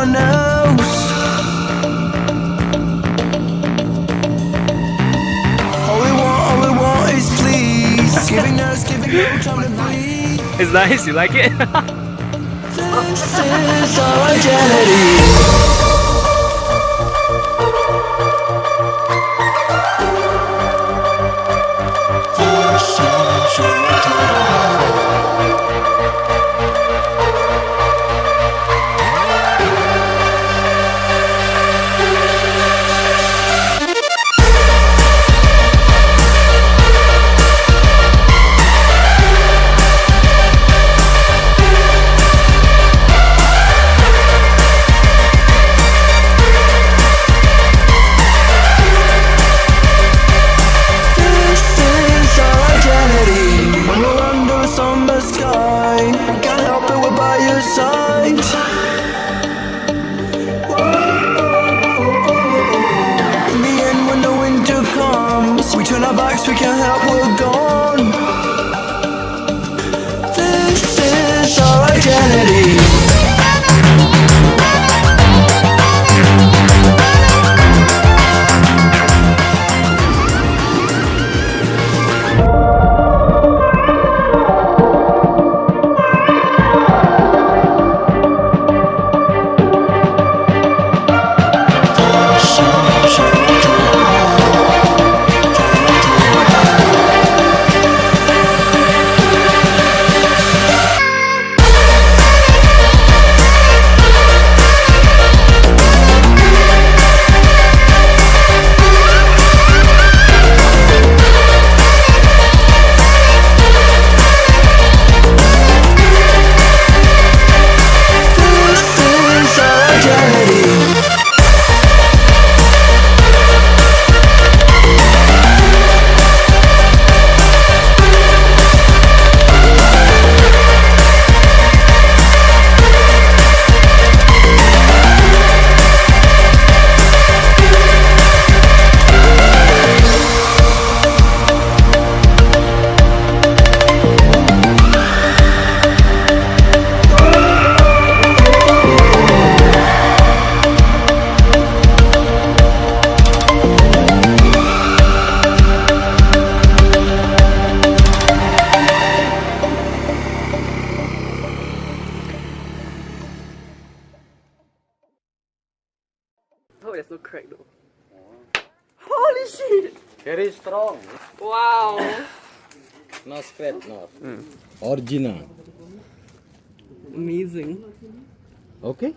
anyone else. All we want is please. Giving us, giving no time to breathe. It's nice, you like it? This is our identity. We can't help, we're gone. This is our identity. Oh, there's no crack though. Holy shit! Very strong. Wow. No scratch, no. Original. Amazing. Okay.